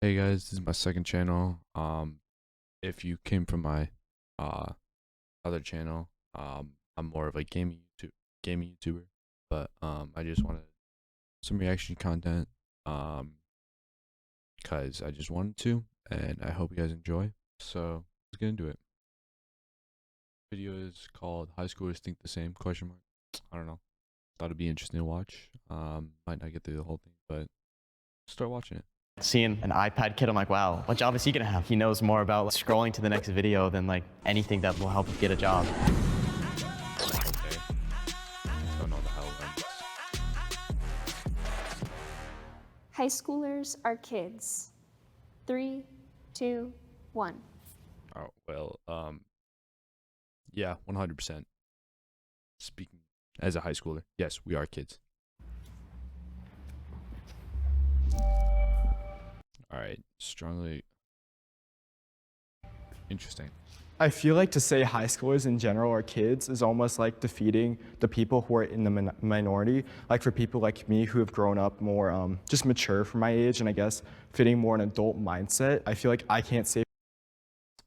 Hey guys, this is my second channel. If you came from my uh other channel, I'm more of a gaming YouTuber, but I just wanted some reaction content, um, cause I just wanted to, and I hope you guys enjoy. So let's get into it. Video is called "High Schoolers Think the Same?" Question mark. I don't know. Thought it'd be interesting to watch. Might not get through the whole thing, but start watching it. Seeing an iPad kid, I'm like, wow, what job is he gonna have? He knows more about scrolling to the next video than like anything that will help him get a job. Okay. Don't know the hell lens. High schoolers are kids. Three, two, one. Oh well, yeah, 100%. Speaking as a high schooler, yes, we are kids. All right, strongly interesting. I feel like to say high schoolers in general are kids is almost like defeating the people who are in the minority. Like for people like me who have grown up more just mature for my age and I guess fitting more an adult mindset, I feel like I can't say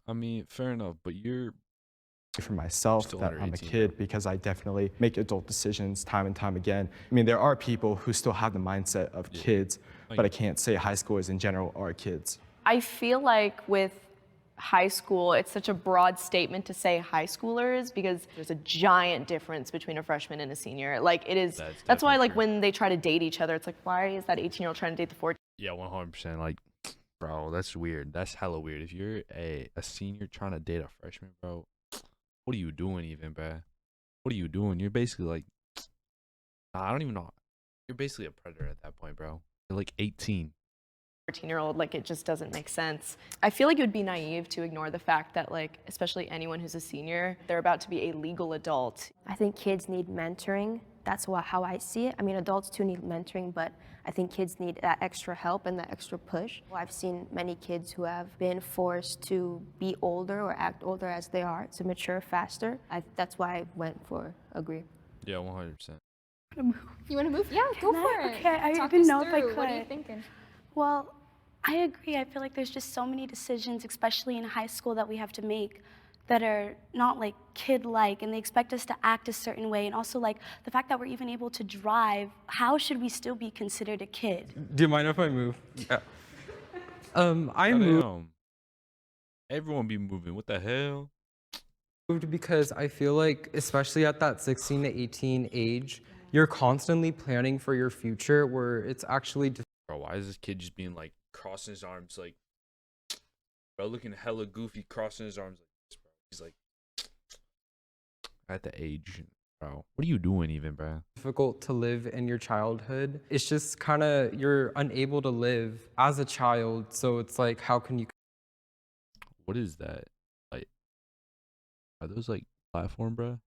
I mean, fair enough, but you're for myself still that under I'm a 18, kid bro. because I definitely make adult decisions time and time again. I mean, there are people who still have the mindset of Yeah, kids, I but I get can't say high schoolers in general are kids. I feel like with high school, it's such a broad statement to say high schoolers because there's a giant difference between a freshman and a senior. Like it is, That's that's why definitely like true. when they try to date each other, it's like, why is that 18-year-old trying to date the 14? Yeah, 100%. Like, bro, that's weird. That's hella weird. If you're a senior trying to date a freshman, bro, what are you doing even, bro? What are you doing? You're basically like, nah, I don't even know. You're basically a predator at that point, bro. You're like 18. 14-year-old, like it just doesn't make sense. I feel like it would be naive to ignore the fact that like, especially anyone who's a senior, they're about to be a legal adult. I think kids need mentoring. That's how I see it. I mean, adults too need mentoring, but I think kids need that extra help and that extra push. I've seen many kids who have been forced to be older or act older as they are to mature faster. That's why I went for agree. Yeah, 100%. You want to move? Yeah, go for it. Okay, I Talk didn't us know if I through. What are you could. thinking? Well, I agree. I feel like there's just so many decisions, especially in high school, that we have to make that are not like kid-like, and they expect us to act a certain way. And also like the fact that we're even able to drive, how should we still be considered a kid? Do you mind if I move? Yeah. I Goddamn. Everyone be moving. What the hell? moved because I feel like, especially at that 16 to 18 age, you're constantly planning for your future where it's actually just Bro, why is this kid just being like crossing his arms like, bro, looking hella goofy, crossing his arms like this, bro? He's like, at the age, bro. What are you doing even, bro? difficult to live in your childhood. It's just kind of, you're unable to live as a child. So it's like, how can you What is that? Like, are those like platform, bro?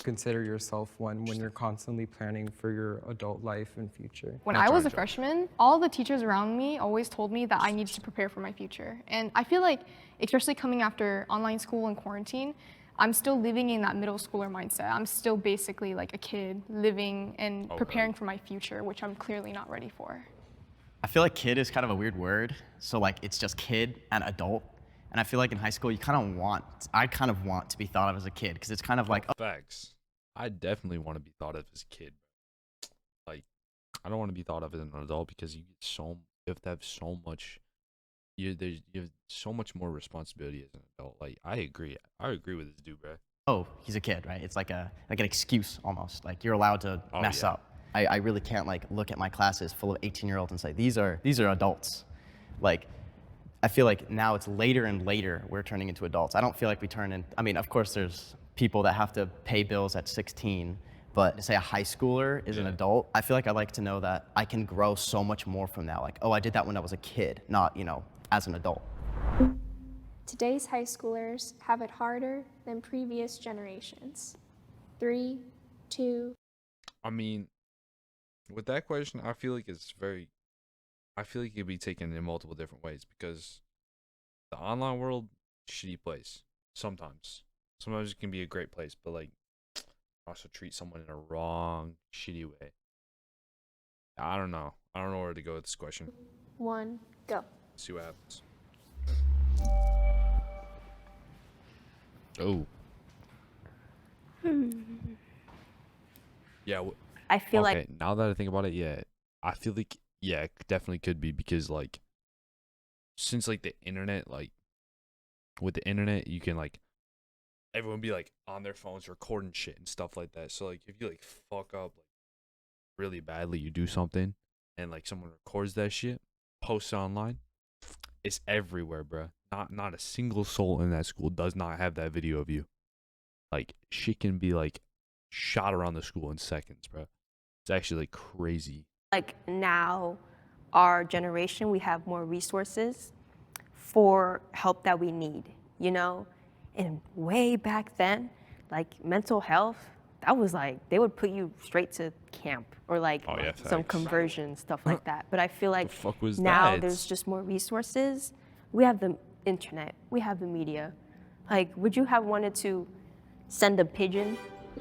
consider yourself one when you're constantly planning for your adult life and future? When Not I trying was to a joke. freshman, all the teachers around me always told me that I needed to prepare for my future. And I feel like, especially coming after online school and quarantine, I'm still living in that middle schooler mindset. I'm still basically like a kid living and Oh, preparing really? for my future, which I'm clearly not ready for. I feel like kid is kind of a weird word. So like it's just kid and adult. And I feel like in high school, I kind of want to be thought of as a kid because it's kind of like, Facts. I definitely want to be thought of as a kid. Like, I don't want to be thought of as an adult because you have to have so much. You have so much more responsibility as an adult. Like, I agree. I agree with this dude, bro. oh, he's a kid, right? It's like an excuse almost. Like you're allowed to Oh, mess yeah. up. I really can't like look at my classes full of 18-year-olds and say these are adults. Like I feel like now it's later and later we're turning into adults. I don't feel like we turn in. I mean, of course, there's people that have to pay bills at 16, but to say a high schooler is an Yeah. adult, I feel like I like to know that I can grow so much more from that. Like, oh, I did that when I was a kid, not as an adult. Today's high schoolers have it harder than previous generations. Three, two. I mean, with that question, I feel like it's very. I feel like it could be taken in multiple different ways because the online world, shitty place. Sometimes it can be a great place, but like also treat someone in a wrong, shitty way. I don't know. I don't know where to go with this question. 1, go. See what happens. Oh. Yeah. I feel Okay, like now that I think about it, yeah, I feel like yeah, it definitely could be because like since like the internet, like with the internet, you can like everyone be like on their phones recording shit and stuff like that. So like if you like fuck up like really badly, you do something and like someone records that shit, posts it online, it's everywhere, bruh. Not a single soul in that school does not have that video of you. Like shit can be like shot around the school in seconds, bruh. It's actually like crazy. like now our generation, we have more resources for help that we need, you know? And way back then, like mental health, that was like, they would put you straight to camp or like Oh, yeah, some facts. conversion, stuff like that. But I feel like fuck was now that? there's just more resources. We have the internet, we have the media. Like, would you have wanted to send a pigeon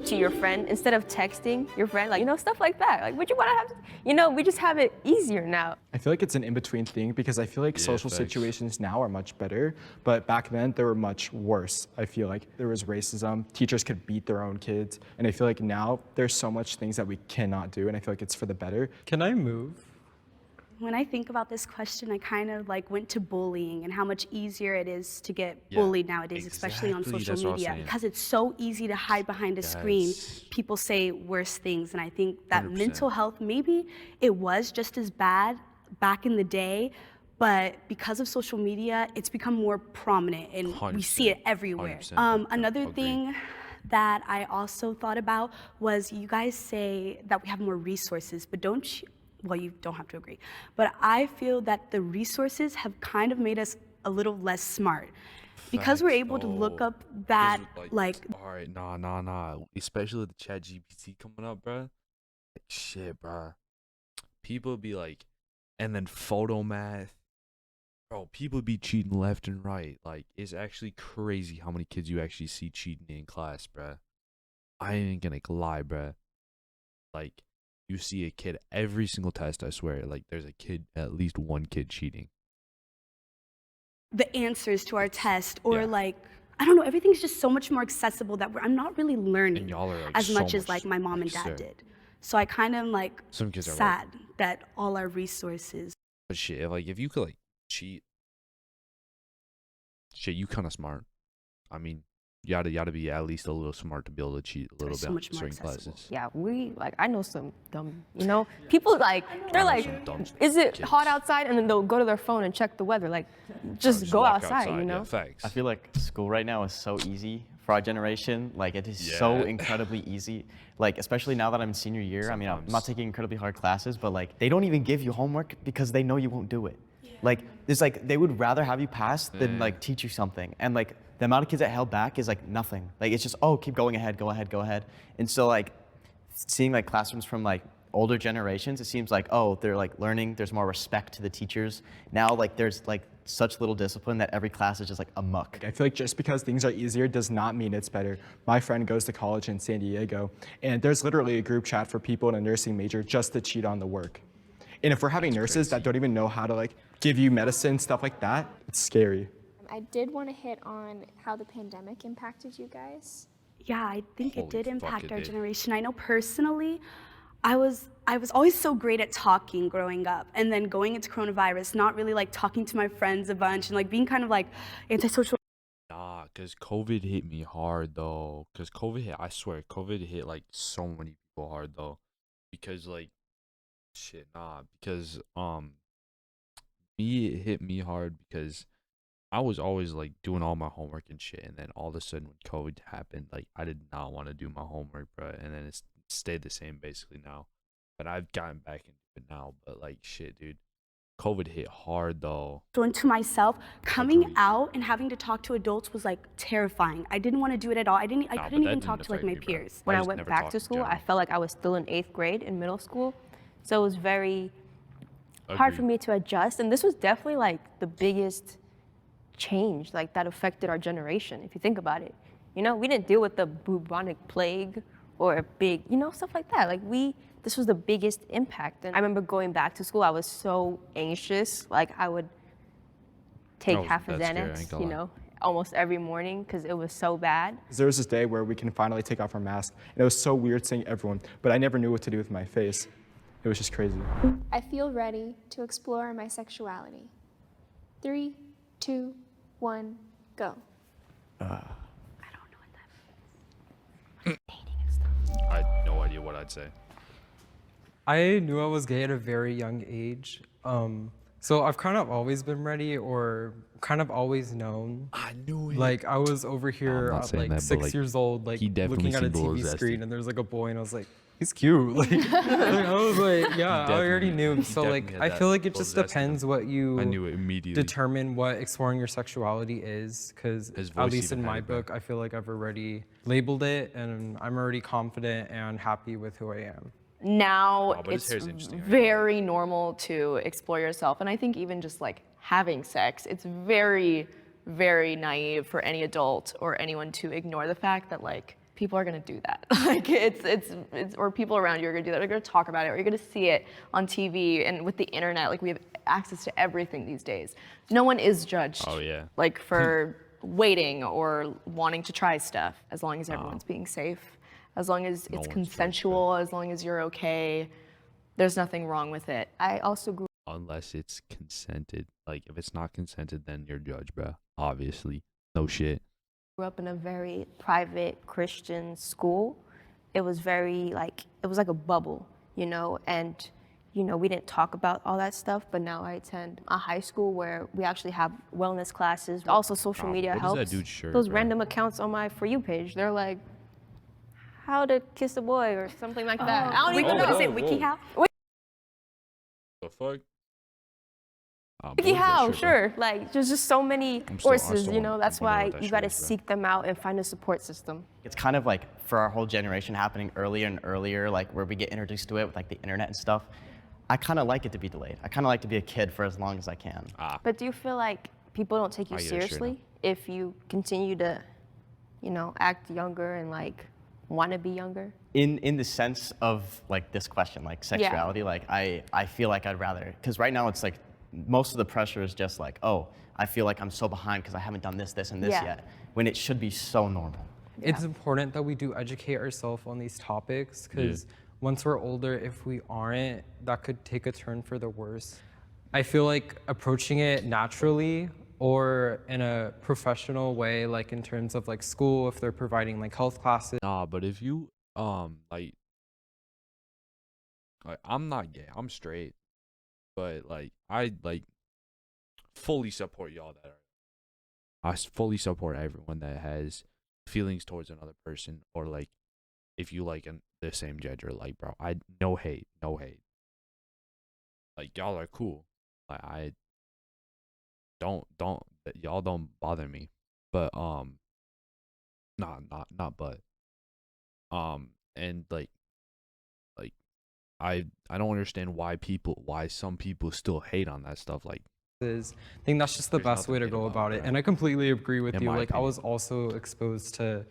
to your friend instead of texting your friend? Like, you know, stuff like that. Like, would you want to have, you know, we just have it easier now. I feel like it's an in-between thing because I feel like Yeah, social facts. situations now are much better, but back then they were much worse. I feel like there was racism, teachers could beat their own kids, and I feel like now there's so much things that we cannot do, and I feel like it's for the better. Can I move? When I think about this question, I kind of like went to bullying and how much easier it is to get Yeah, bullied nowadays, especially on exactly, social that's what I was media, saying. because it's so easy to hide behind a screen. Yes. People say worse things, and I think that 100%. mental health, maybe it was just as bad back in the day, but because of social media, it's become more prominent, and we see it 100%, everywhere. 100%, Another agreed. thing that I also thought about was you guys say that we have more resources, but don't you? Well, you don't have to agree, but I feel that the resources have kind of made us a little less smart because we're Facts, able to look though. up that, 'Cause, like, all right, nah. Especially with the Chat GPT coming up, bruh. Like, shit, bruh. People be like, and then photo math. Bro, people be cheating left and right. Like, it's actually crazy how many kids you actually see cheating in class, bruh. I ain't gonna lie, bruh. Like, you see a kid every single test, I swear. Like, there's a kid, at least one kid cheating. the answers to our test, or Yeah. like, I don't know, everything's just so much more accessible that I'm not really learning And y'all are like as so much as like my mom and dad did. So I kind of am like Some kids are like, sad that all our resources. but shit, like if you could like cheat, shit, you kind of smart. I mean, you gotta be at least a little smart to be able to cheat a little so bit much in more certain accessible. classes. Yeah, I know some dumb, you know, people like, they're know like, some dumb is it kids. hot outside? And then they'll go to their phone and check the weather. Like, just go walk outside, you yeah, know? facts. I feel like school right now is so easy for our generation. Like it is so Yeah. incredibly easy. Like especially now that I'm in senior year. I mean, I'm not Sometimes. taking incredibly hard classes, but like they don't even give you homework because they know you won't do it. Like it's like they would rather have you pass than like teach you something. And like the amount of kids that held back is like nothing. Like it's just keep going ahead, go ahead, go ahead. And so like seeing like classrooms from like older generations, it seems like they're like learning. There's more respect to the teachers now. Like there's like such little discipline that every class is just like a muck. I feel like just because things are easier does not mean it's better. My friend goes to college in San Diego, and there's literally a group chat for people in a nursing major just to cheat on the work. And if we're having nurses that don't even know how to like give you medicine, stuff like that, it's scary. I did want to hit on how the pandemic impacted you guys. Yeah, I think Holy it did fuck, impact it our did. generation. I know personally, I was always so great at talking growing up, and then going into coronavirus, not really like talking to my friends a bunch and like being kind of like antisocial. Nah, cause COVID hit me hard though. Cause I swear, COVID hit like so many people hard though. Because like, shit, because it hit me hard because I was always like doing all my homework and shit, and then all of a sudden when COVID happened, like I did not want to do my homework, bro, and then it's stayed the same basically now. But I've gotten back into it now. But like, shit, dude, COVID hit hard though. Into myself, coming Agreed. out and having to talk to adults was like terrifying. I didn't want to do it at all. I Nah, but couldn't that even didn't talk to like affect my me, bro. peers. When I just went never back talked to in school, I general. felt like I was still in 8th grade in middle school. So it was very hard for Agreed. me to adjust. And this was definitely like the biggest change like that affected our generation, if you think about it. You know, we didn't deal with the bubonic plague or a big, you know, stuff like that. Like this was the biggest impact. And I remember going back to school, I was so anxious. Like I would take half a that's scary, I ain't Xanax, gonna you lie. know, almost every morning because it was so bad. There was this day where we can finally take off our mask, and it was so weird seeing everyone, but I never knew what to do with my face. It was just crazy. I feel ready to explore my sexuality. 3, 2, 1, go. I had no idea what I'd say. I knew I was gay at a very young age. So I've kind of always been ready or kind of always known. I knew it. Like I was over here not at saying like that, but, 6 like, years old, like he definitely looking at a seemed a little TV screen zesty. and there was like a boy and I was like, he's cute. Like, I was like, yeah, I already definitely- knew him. he So like, definitely had I feel that like it little just zest in him. depends what you I knew it immediately. determine what exploring your sexuality is. Because His at voice least even in had my it, bro. book, I feel like I've already labeled it and I'm already confident and happy with who I am. Now Oh, but his it's hair's interesting, right? very normal to explore yourself. And I think even just like having sex, it's very, very naive for any adult or anyone to ignore the fact that like people are gonna do that. Like it's or people around you are gonna do that. They're gonna talk about it or you're gonna see it on TV and with the internet, like we have access to everything these days. No one is judged. Oh, yeah. Like for waiting or wanting to try stuff as long as everyone's being safe. As long as No it's one's consensual, as long as you're okay, there's nothing wrong with it. I also grew Unless it's consented. Like, if it's not consented, then you're judged, bro. Obviously. No shit. up in a very private Christian school. It was very like, it was like a bubble, you know, and you know, we didn't talk about all that stuff, but now I attend a high school where we actually have wellness classes. Also, social media what is helps. that dude's shirt, Those bro? random accounts on my For You page, they're like, how to kiss a boy or something like that. I don't even know. Is it whoa. WikiHow? The fuck? WikiHow, sure. Like, there's just so many I courses, still you know. wanna- That's I wanna know why what that you shit got to is, bro. seek them out and find a support system. It's kind of like for our whole generation happening earlier and earlier, like where we get introduced to it with like the internet and stuff. I kind of like it to be delayed. I kind of like to be a kid for as long as I can. But do you feel like people don't take you I get it, sure seriously if you continue to, you know, act younger and like want to be younger? In the sense of like this question, like sexuality, like I feel like I'd rather, because right now it's like most of the pressure is just like, oh, I feel like I'm so behind because I haven't done this, this, and this Yeah. yet, when it should be so normal. It's important that we do educate ourselves on these topics because once we're older, if we aren't, that could take a turn for the worse. I feel like approaching it naturally or in a professional way, like in terms of like school, if they're providing like health classes. Nah, but if you like I'm not gay, I'm straight, but like I like fully support y'all that are. Fully support everyone that has feelings towards another person, or like if you like the same gender, like bro, no hate. Like y'all are cool. Like I don't y'all don't bother me, but not but and like I don't understand why some people still hate on that stuff. Like I think that's just the There's best way to nothing go hate about about it. that. And I completely agree with In you. my Like I opinion. was also exposed to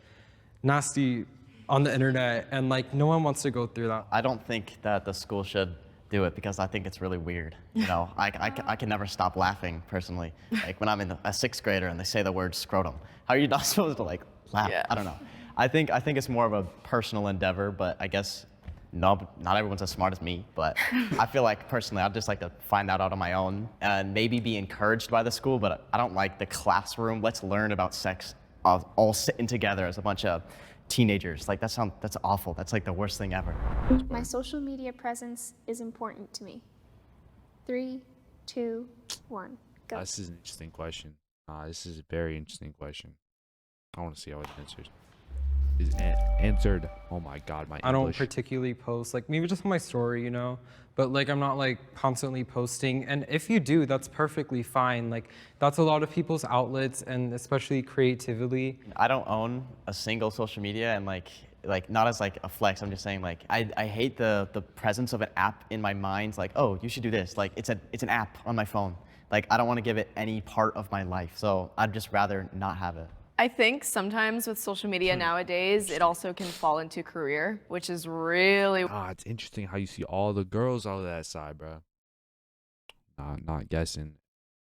nasty on the internet and like no one wants to go through that. I don't think that the school should do it because I think it's really weird. You know, I can never stop laughing personally. Like when I'm in a sixth grader and they say the word scrotum, how are you not supposed to like laugh? Yeah. I don't know. I think it's more of a personal endeavor, but I guess not everyone's as smart as me. But I feel like personally, I'd just like to find that out on my own and maybe be encouraged by the school. But I don't like the classroom. Let's learn about sex all sitting together as a bunch of teenagers. Like that's awful. That's like the worst thing ever. My social media presence is important to me. 3, 2, 1, go. this is an interesting question. This is a very interesting question. I want to see how it answers. Is answered. Oh my god, my I don't English. particularly post, like maybe just on my story, you know, but like I'm not like constantly posting. And if you do, that's perfectly fine. Like that's a lot of people's outlets and especially creativity. I don't own a single social media and like not as like a flex. I'm just saying like I hate the presence of an app in my mind. Like, oh, you should do this. Like it's an app on my phone. Like I don't want to give it any part of my life. So I'd just rather not have it. I think sometimes with social media nowadays, it also can fall into career, which is really It's interesting how you see all the girls out of that side, bro. Not guessing.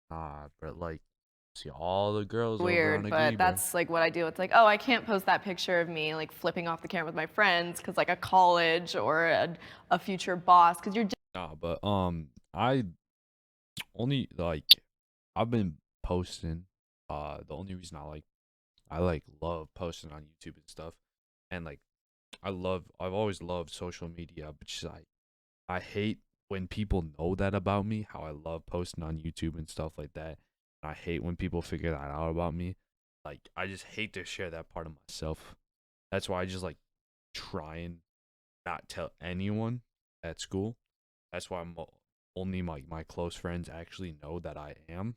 But like, see all the girls over on weird, the but Gree, that's like what I do. It's like, oh, I can't post that picture of me like flipping off the camera with my friends because like a college or a future boss, because you're But I only like I've been posting. The only reason I love posting on YouTube and stuff, and like I've always loved social media, but just I hate when people know that about me, how I love posting on YouTube and stuff like that. I hate when people figure that out about me. Like, I just hate to share that part of myself. That's why I just like try and not tell anyone at school. That's why only my close friends actually know that I am.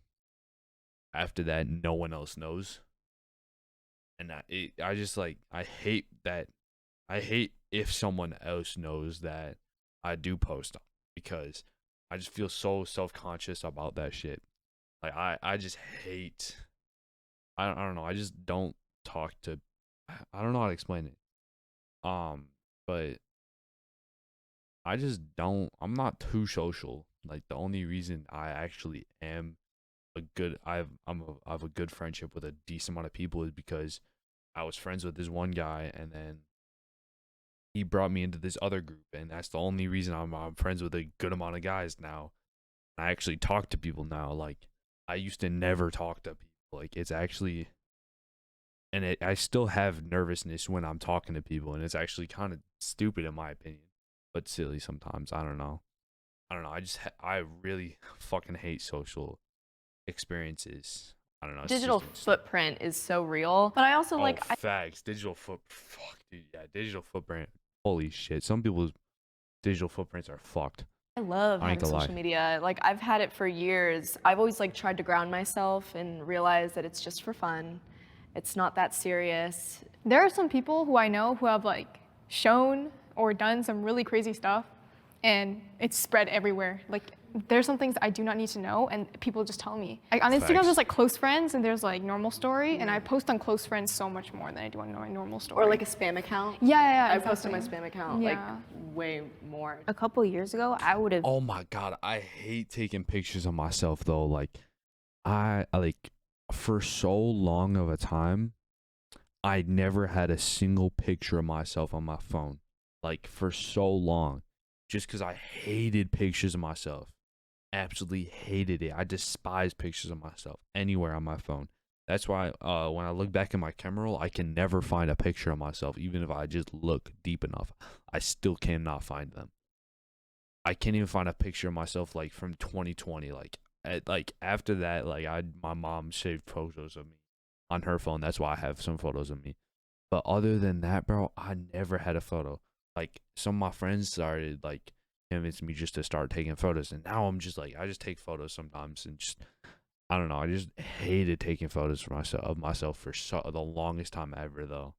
After that, no one else knows. And I just like, I hate that. I hate if someone else knows that I do post, because I just feel so self-conscious about that shit. Like, I just hate, I don't know, I just don't talk to, I don't know how to explain it. But I just don't, I'm not too social. Like, the only reason I actually am I have a good friendship with a decent amount of people is because I was friends with this one guy, and then he brought me into this other group, and that's the only reason I'm friends with a good amount of guys now. I actually talk to people now. Like, I used to never talk to people. Like, it's actually, and I still have nervousness when I'm talking to people, and it's actually kind of stupid in my opinion, but silly sometimes. I don't know. I really fucking hate social experiences. I don't know. digital footprint is so real. But I also like facts. Fuck, dude. Yeah, digital footprint. Holy shit. Some people's digital footprints are fucked. I love I ain't having gonna social lie. media. Like, I've had it for years. I've always like tried to ground myself and realize that it's just for fun. It's not that serious. There are some people who I know who have like shown or done some really crazy stuff, and it's spread everywhere. Like, there's some things I do not need to know, and people just tell me. Like, on Instagram, Facts. there's like close friends, and there's like normal story, and I post on close friends so much more than I do on my normal story. Or like a spam account. yeah, I post on my exactly. spam account Yeah. like way more. A couple years ago, I would have. Oh my god, I hate taking pictures of myself though. Like, I like, for so long of a time, I never had a single picture of myself on my phone. Like, for so long, just because I hated pictures of myself. Absolutely hated it. I despise pictures of myself anywhere on my phone. That's why when I look back in my camera roll, I can never find a picture of myself. Even if I just look deep enough, I still cannot find them. I can't even find a picture of myself like from 2020. Like after that, like my mom saved photos of me on her phone. That's why I have some photos of me. But other than that, bro, I never had a photo. Like, some of my friends started like convinced me just to start taking photos, and now I'm just like, I just take photos sometimes, and just, I don't know, I just hated taking photos for myself for the longest time ever though.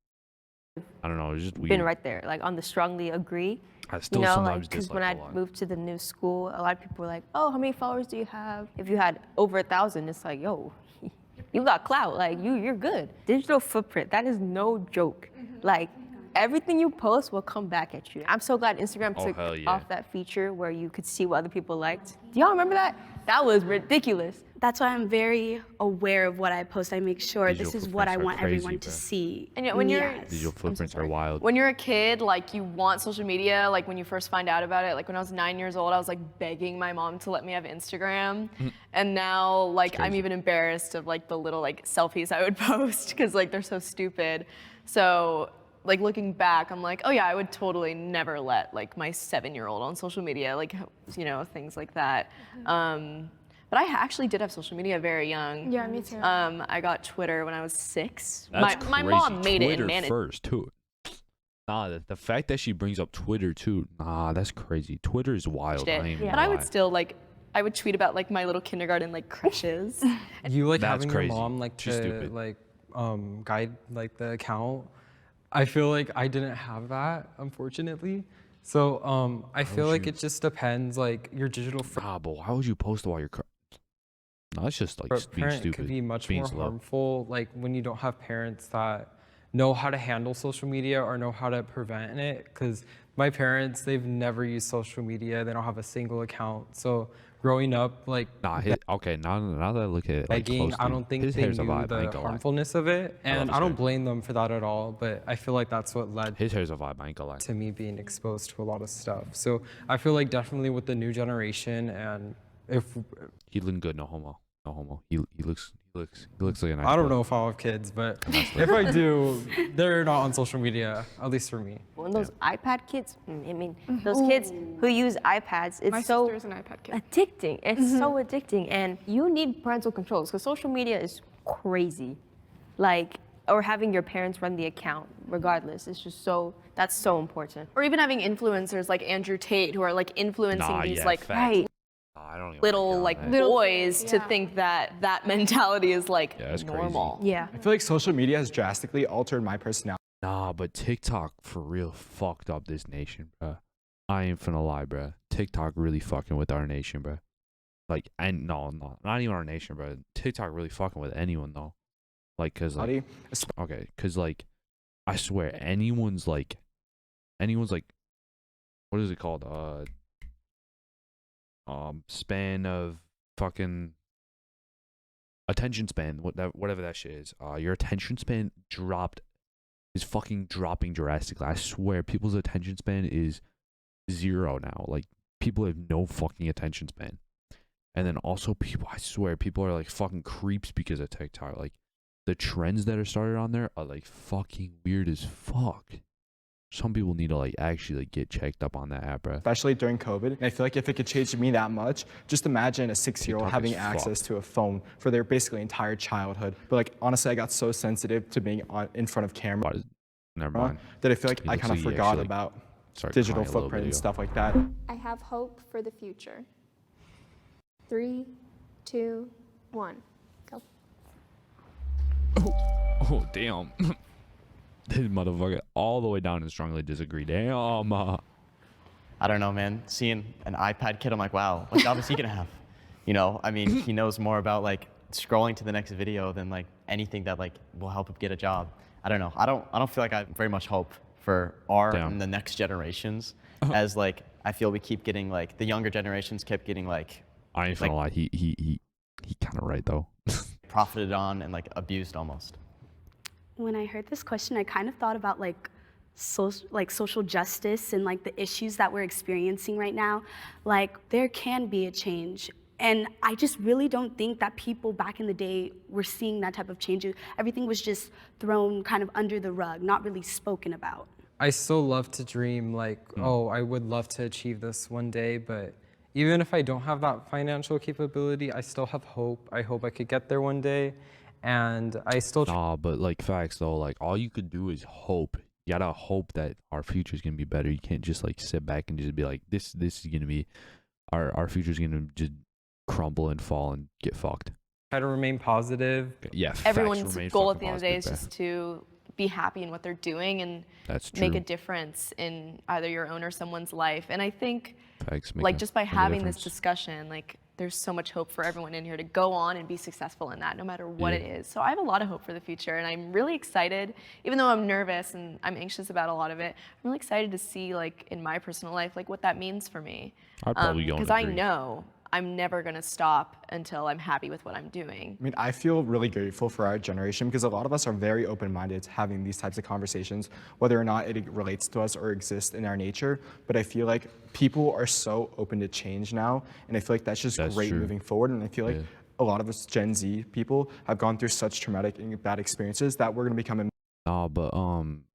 I don't know, it was just weird. Been right there, like on the strongly agree. I still You know, sometimes like, because dislike when I a lot. moved to the new school, a lot of people were like, "Oh, how many followers do you have?" If you had over 1,000, it's like, "Yo, you got clout. Like, you're good." Digital footprint, that is no joke. Like, everything you post will come back at you. I'm so glad Instagram Oh, took hell yeah. off that feature where you could see what other people liked. Do y'all remember that? That was ridiculous. That's why I'm very aware of what I post. I make sure Digital this is what I footprints are want crazy, everyone to bro. see. And yet when you're- Yes. Digital footprints are wild. When you're a kid, like, you want social media, like when you first find out about it, like when I was 9 years old, I was like begging my mom to let me have Instagram. And now, like, I'm crazy. even embarrassed of like the little like selfies I would post because like they're so stupid. So like looking back, I'm like, oh yeah, I would totally never let like my 7-year-old on social media, like, you know, things like that. But I actually did have social media very young. Yeah, me too. I got Twitter when I was 6. That's my crazy. mom made it Twitter and managed. first too. Nah, the fact that she brings up Twitter too, nah, that's crazy. Twitter is wild. I ain't even But I would gonna lie. still like, I would tweet about like my little kindergarten like crushes. You like That's having crazy. your mom like She's to stupid. like guide like the account. I feel like I didn't have that, unfortunately. So I feel like you? it just depends, like your digital. Nah, but why would you post while you're No, it's just like For a being parent, stupid. it could be much being more slow. harmful. Like when you don't have parents that know how to handle social media or know how to prevent it. Because my parents, they've never used social media. They don't have a single account. So growing up, like Nah, okay. Now that I look at it, like begging, closely, I don't think his they hair's a knew vibe. I the ain't gonna lie. harmfulness of it. I love And his I don't hair. blame them for that at all. But I feel like that's what led His hair's a vibe. I ain't gonna lie. to me being exposed to a lot of stuff. So I feel like definitely with the new generation, and if He looking good. No homo. No homo. He looks like a nice I don't boy. know if I'll have kids, but if I do, they're not on social media, at least for me. When those iPad kids, I mean, those kids who use iPads, it's My so sister is an iPad kid. addicting. It's so addicting, and you need parental controls because social media is crazy. Like, or having your parents run the account, regardless, it's just that's so important. Or even having influencers like Andrew Tate who are like influencing Nah, these yeah, like facts. Right. I don't even little like like that. boys to yeah. think that that mentality is like Yeah, that's crazy. normal. Yeah. I feel like social media has drastically altered my personality. Nah, but TikTok for real fucked up this nation, bruh. I ain't finna lie, bruh. TikTok really fucking with our nation, bruh. Like, and no, not even our nation, bruh. TikTok really fucking with anyone though. Like, cause like, okay, cause like, I swear, anyone's like, what is it called? Span of fucking attention span, whatever that shit is. Your attention span is fucking dropping drastically. I swear, people's attention span is 0 now. Like, people have no fucking attention span. And then also I swear, people are like fucking creeps because of TikTok. Like, the trends that are started on there are like fucking weird as fuck. Some people need to like actually like get checked up on that app, bro. Especially during COVID. And I feel like if it could change me that much, just imagine a 6-year-old TikTok having is access fucked. to a phone for their basically entire childhood. But like honestly, I got so sensitive to being in front of camera Never mind. that I feel like He I looks kind of like he forgot actually, like, about started digital crying a little footprint bit and ago. stuff like that. I have hope for the future. 3, 2, 1, go. Oh damn. This motherfucker all the way down and strongly disagree. Damn. I don't know, man. Seeing an iPad kid, I'm like, wow, what job is he gonna have? You know, I mean, he knows more about like scrolling to the next video than like anything that like will help him get a job. I don't know. I don't feel like I have very much hope for our Damn. and the next generations, as like I feel we keep getting like the younger generations kept getting like I ain't gonna lie. He kind of right though. profited on and like abused almost. When I heard this question, I kind of thought about like social justice and like the issues that we're experiencing right now. Like there can be a change. And I just really don't think that people back in the day were seeing that type of change. Everything was just thrown kind of under the rug, not really spoken about. I still love to dream like, oh, I would love to achieve this one day, but even if I don't have that financial capability, I still have hope. I hope I could get there one day. And I still Nah, but like facts though, like all you could do is hope. You gotta hope that our future's gonna be better. You can't just like sit back and just be like, this is gonna be our future's gonna just crumble and fall and get fucked. try to remain positive. Yeah, facts, Everyone's remain goal at fucking the end of the day is positive, just to be happy in what they're doing and That's make a true. difference in either your own or someone's life. And I think Facts, like just by make a having this difference. discussion, like there's so much hope for everyone in here to go on and be successful in that, no matter what Yeah. it is. So I have a lot of hope for the future, and I'm really excited, even though I'm nervous and I'm anxious about a lot of it. I'm really excited to see, like in my personal life, like what that means for me. I'd probably go and Because I agree. know I'm never gonna stop until I'm happy with what I'm doing. I mean, I feel really grateful for our generation because a lot of us are very open-minded to having these types of conversations, whether or not it relates to us or exists in our nature. But I feel like people are so open to change now, and I feel like that's just That's great true. moving forward. And I feel like Yeah. a lot of us Gen Z people have gone through such traumatic and bad experiences that we're gonna become Nah, but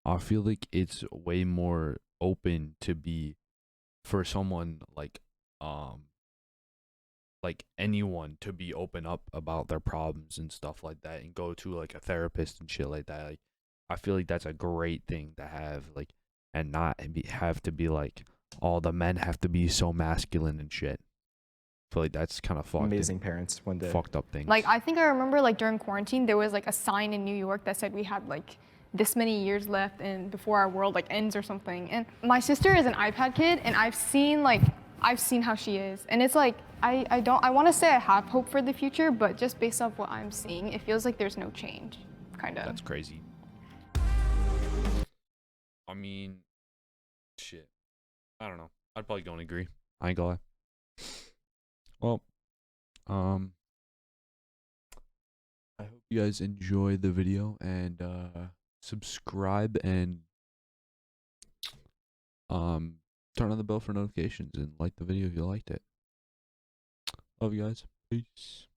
I feel like it's way more open to be for someone like anyone to be open up about their problems and stuff like that and go to like a therapist and shit like that. Like I feel like that's a great thing to have, like, and not have to be like, all the men have to be so masculine and shit. I feel like that's kind of fucked. amazing parents one day. Fucked up things. Like, I think I remember, like, during quarantine, there was, like, a sign in New York that said we had, like, this many years left and before our world, like, ends or something. And my sister is an iPad kid, and I've seen, like, I've seen how she is, and it's like I want to say I have hope for the future, but just based off what I'm seeing, it feels like there's no change, kind of. That's crazy. I mean, shit. I don't know. I'd probably go and agree. I ain't gonna lie. Well, I hope you guys enjoy the video and subscribe and turn on the bell for notifications and like the video if you liked it. Love you guys. Peace.